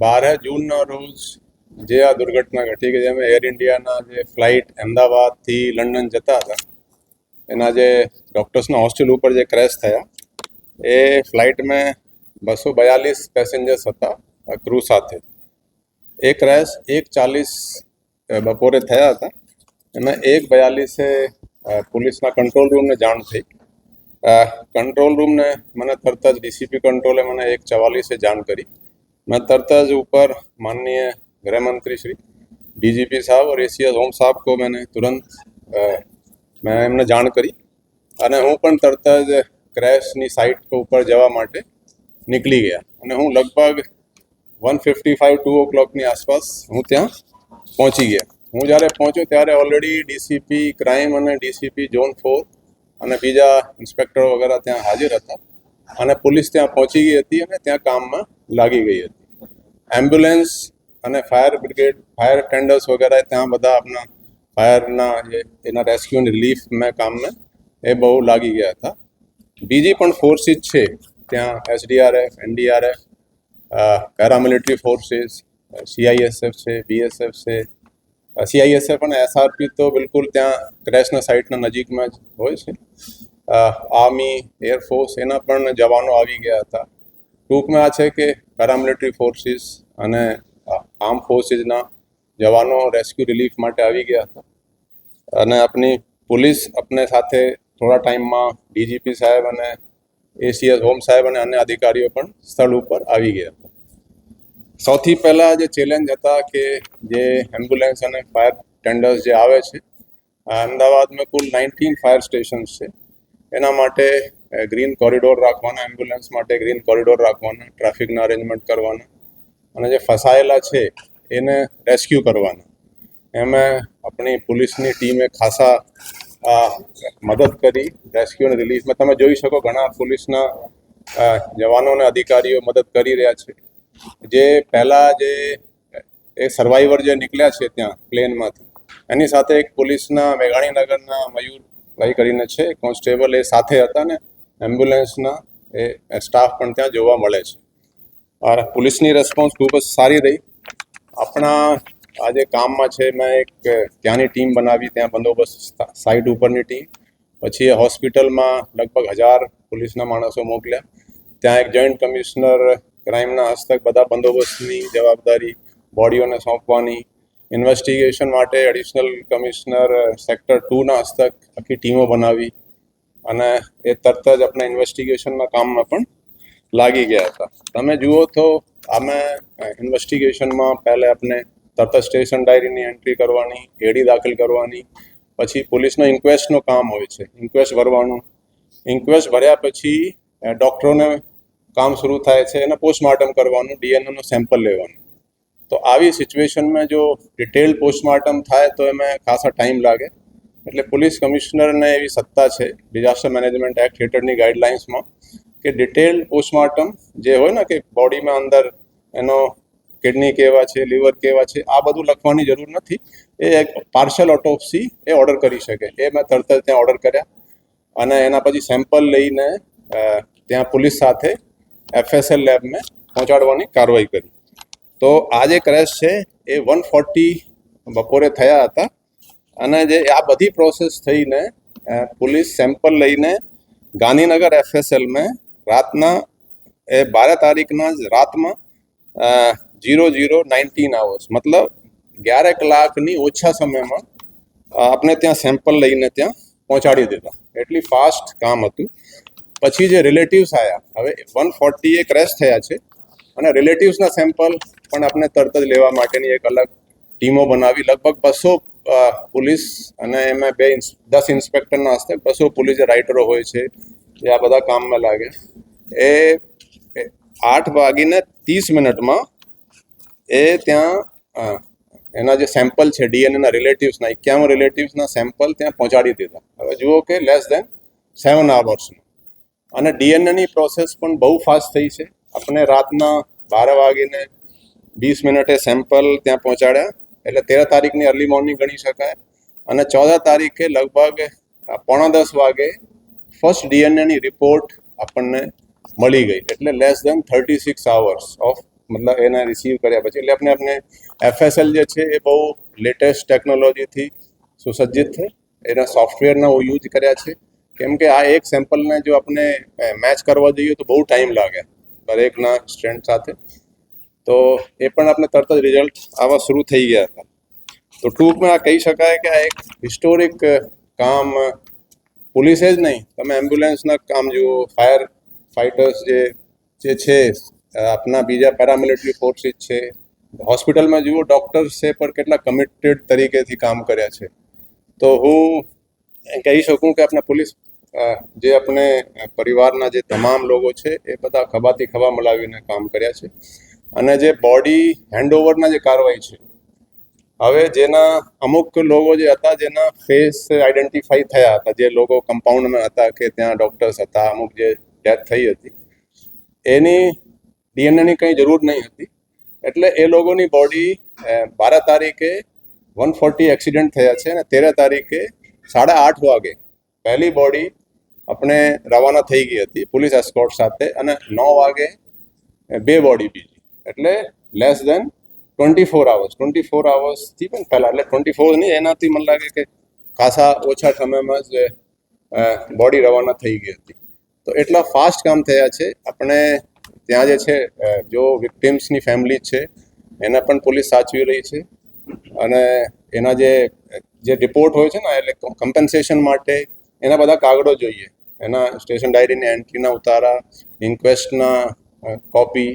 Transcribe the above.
બાર જૂનના રોજ જે આ દુર્ઘટના ઘટી ગઈ જેમાં એર ઇન્ડિયાના જે ફ્લાઇટ અમદાવાદથી લંડન જતા હતા એના જે ડૉક્ટર્સના હોસ્ટેલ ઉપર જે ક્રેશ થયા એ ફ્લાઇટમાં 242 પેસેન્જર્સ હતા ક્રૂ સાથે. એ ક્રેશ 1:40 બપોરે થયા હતા. એમાં 1:42 પોલીસના કંટ્રોલ રૂમને જાણ થઈ. કંટ્રોલ રૂમને મને તરત જ ડીસીપી કંટ્રોલે મને 1:44 જાણ કરી. मैं तर्त ऊपर माननीय गृह मंत्री श्री डीजीपी साहब और एसीएस होम साहब को मैंने तुरंत मैं एमने जाण करी અને હું પણ તરત જ ક્રેશની સાઇટ ઉપર જવા માટે નીકળી ગયા અને હું લગભગ 1:55 2 o'clockની આસપાસ હું ત્યાં પહોંચી ગયા. હું જ્યારે પહોંચ્યો ત્યારે ઓલરેડી ડીસીપી ક્રાઇમ અને ડીસીપી ઝોન 4 અને બીજા ઇન્સ્પેક્ટરો વગેરે ત્યાં હાજર હતા અને પોલીસ ત્યાં પહોંચી ગઈ હતી અને ત્યાં કામમાં લાગી ગઈ હતી. એમ્બ્યુલન્સ અને ફાયર બ્રિગેડ ફાયર ટેન્ડર્સ વગેરે ત્યાં બધા આપણા ફાયરના જે એના રેસ્ક્યુ અને રિલીફ મેં કામમાં એ બહુ લાગી ગયા હતા. બીજી પણ ફોર્સિસ છે ત્યાં SDRF NDRF paramilitary forces CISF છે બીએસએફ છે. સીઆઈએસએફ અને એસઆરપી તો બિલકુલ ત્યાં ક્રેશના સાઇટના નજીકમાં જ હોય છે. આર્મી એરફોર્સ એના પણ જવાનો આવી ગયા હતા. ટૂંકમાં આ છે કે પેરામિલિટરી ફોર્સિસ અને આર્મ ફોર્સિસના જવાનો રેસ્ક્યુ રિલીફ માટે આવી ગયા હતા અને આપણી પોલીસ આપને સાથે થોડા ટાઈમમાં ડીજીપી સાહેબ અને એસીએસ હોમ સાહેબ અને અન્ય અધિકારીઓ પણ સ્થળ ઉપર આવી ગયા હતા. સૌથી પહેલાં જે ચેલેન્જ હતા કે જે એમ્બ્યુલન્સ અને ફાયર ટેન્ડર્સ જે આવે છે અમદાવાદમાં કુલ 19 ફાયર સ્ટેશન્સ છે. એના માટે ગ્રીન કોરિડોર રાખવાના, એમ્બ્યુલન્સ માટે ગ્રીન કોરિડોર રાખવાના, ટ્રાફિકના અરેન્જમેન્ટ કરવાના અને જે ફસાયેલા છે એને રેસ્ક્યુ કરવાના. એમાં આપણી પોલીસની ટીમે ખાસા મદદ કરી રેસ્ક્યુ અને રિલીફમાં. તમે જોઈ શકો ઘણા પોલીસના જવાનો અને અધિકારીઓ મદદ કરી રહ્યા છે. જે પહેલાં જે એ સર્વાઈવર જે નીકળ્યા છે ત્યાં પ્લેનમાંથી એની સાથે એક પોલીસના મેઘાણીનગરના મયુરભાઈ કરીને છે કોન્સ્ટેબલ એ સાથે હતા ને એમ્બ્યુલન્સના એ સ્ટાફ પણ ત્યાં જોવા મળે છે. और પોલીસની રેસ્પોન્સ ખૂબ જ સારી રહી. આપણા આ જે કામમાં છે મેં એક ત્યાંની ટીમ બનાવી, ત્યાં બંદોબસ્ત સાઇટ ઉપરની ટીમ, પછી હોસ્પિટલમાં લગભગ 1000 પોલીસના માણસો મોકલ્યા. ત્યાં એક જોઈન્ટ કમિશનર ક્રાઇમના હસ્તક બધા બંદોબસ્તની જવાબદારી બોડીઓને સોંપવાની, ઇન્વેસ્ટિગેશન માટે એડિશનલ કમિશનર સેક્ટર 2ના હસ્તક આખી ટીમો બનાવી અને એ તરત જ આપણા ઇન્વેસ્ટિગેશનના કામમાં પણ લાગી ગયા હતા. તમે જુઓ તો અમે ઇન્વેસ્ટિગેશનમાં પહેલે આપણે તરત સ્ટેશન ડાયરીની એન્ટ્રી કરવાની, એડી દાખલ કરવાની, પછી પોલીસનો ઇન્ક્વેસ્ટનું કામ હોય છે, ઇન્ક્વેસ્ટ ભરવાનું. ઇન્ક્વેસ્ટ ભર્યા પછી ડૉક્ટરોને કામ શરૂ થાય છે એને પોસ્ટમોર્ટમ કરવાનું, ડીએનએનું સેમ્પલ લેવાનું. તો આવી સિચ્યુએશનમાં જો ડિટેલ પોસ્ટમોર્ટમ થાય તો એમાં ખાસા ટાઈમ લાગે. એટલે પોલીસ કમિશનરને એવી સત્તા છે ડિઝાસ્ટર મેનેજમેન્ટ એક્ટ હેઠળની ગાઈડલાઇન્સમાં કે ડિટેલ પોસ્ટમોર્ટમ જે હોય ને કે બોડીમાં અંદર એનો કિડની કેવા છે, લીવર કેવા છે, આ બધું લખવાની જરૂર નથી. એ એક પાર્શિયલ ઓટોપ્સી એ ઓર્ડર કરી શકે. એ મેં તરત જ ત્યાં ઓર્ડર કર્યા અને એના પછી સેમ્પલ લઈને ત્યાં પોલીસ સાથે એફએસએલ લેબમાં પહોંચાડવાની કાર્યવાહી કરી. તો આ જે ક્રેશ છે એ 1:40 બપોરે થયા હતા અને જે આ બધી પ્રોસેસ થઈને પોલીસ સેમ્પલ લઈને ગાંધીનગર એફએસએલમાં રાતના એ 12 તારીખના જ રાતમાં 00:19 hours મતલબ 11 કલાકની ઓછા સમયમાં આપણે ત્યાં સેમ્પલ લઈને ત્યાં પહોંચાડી દીધા. એટલી ફાસ્ટ કામ હતું. પછી જે રિલેટિવ્સ આવ્યા, હવે 1:40 એ ક્રેશ થયા છે અને રિલેટિવ્સના સેમ્પલ પણ આપણે તરત જ લેવા માટેની એક અલગ ટીમો બનાવી. લગભગ 200 પોલીસ અને એમાં 10 ઇન્સ્પેક્ટરના હસ્તે 200 પોલીસ રાઇટરો હોય છે જે આ બધા કામમાં લાગે. એ 8:30 એ ત્યાં એના જે સેમ્પલ છે ડીએનએના રિલેટિવ્સના 51 રિલેટિવ્સના સેમ્પલ ત્યાં પહોંચાડી દીધા. હવે જુઓ કે લેસ દેન 7 hours અને ડીએનએની પ્રોસેસ પણ બહુ ફાસ્ટ થઈ છે. આપણે રાતના 12:20 સેમ્પલ ત્યાં પહોંચાડ્યા એટલે 13 તારીખની અર્લી મોર્નિંગ ગણી શકાય અને 14 તારીખે લગભગ 9:45 ફર્સ્ટ ડીએનએની રિપોર્ટ આપણને મળી ગઈ, એટલે લેસ દેન 36 hours ઓફ મતલબ એને રિસીવ કર્યા પછી, એટલે આપણે FSL જે છે એ બહુ લેટેસ્ટ ટેકનોલોજીથી સુસજ્જિત છે, એના સોફ્ટવેરના યુઝ કર્યા છે, કેમ કે આ એક સેમ્પલને જો આપણે મેચ કરવા જઈએ તો બહુ ટાઈમ લાગે દરેકના સ્ટ્રેન્ડ સાથે, તો એ પણ આપણે તરત જ રિઝલ્ટ આવા શરૂ થઈ ગયા હતા. તો ટૂંકમાં આ કહી શકાય કે આ એક હિસ્ટોરિક કામ પોલીસે જ નહીં, તમે એમ્બ્યુલન્સના કામ જુઓ, ફાયર ફાઇટર્સ જે છે, આપણા બીજા પેરામિલિટરી ફોર્સિસ છે, હોસ્પિટલમાં જુઓ ડૉક્ટર્સ છે, પણ કેટલા કમિટેડ તરીકેથી કામ કર્યા છે. તો હું કહી શકું કે આપણા પોલીસ જે આપણે પરિવારના જે તમામ લોકો છે એ બધા ખભાથી ખભા મળાવીને કામ કર્યા છે. અને જે બોડી હેન્ડઓવરના જે કાર્યવાહી છે, હવે જેના અમુક લોકો જે હતા જેના ફેસ આઈડેન્ટિફાઈ થયા હતા, જે લોકો કમ્પાઉન્ડમાં હતા કે ત્યાં ડૉક્ટર્સ હતા, અમુક જે ડેથ થઈ હતી એની ડીએનએની કંઈ જરૂર નહીં હતી, એટલે એ લોકોની બોડી 12 તારીખે 140 એક્સિડન્ટ થયા છે અને 13 તારીખે 8:30 વાગે પહેલી બોડી આપણે રવાના થઈ ગઈ હતી પોલીસ એસ્કોર્ટ સાથે, અને 9 વાગે 2 બોડી બીજી, એટલે લેસ દેન 24 hours થી પણ પહેલાં, એટલે 24 નહીં, એનાથી મને લાગે કે ખાસા ઓછા સમયમાં જ બોડી રવાના થઈ ગઈ હતી. તો એટલા ફાસ્ટ કામ થયા છે. આપણે ત્યાં જે છે જો વિક્ટિમ્સની ફેમિલી છે એને પણ પોલીસ સાચવી રહી છે, અને એના જે રિપોર્ટ હોય છે ને, એટલે કમ્પન્સેશન માટે એના બધા કાગળો જોઈએ, એના સ્ટેશન ડાયરીની એન્ટ્રીના ઉતારા, ઇન્ક્વેસ્ટના કોપી,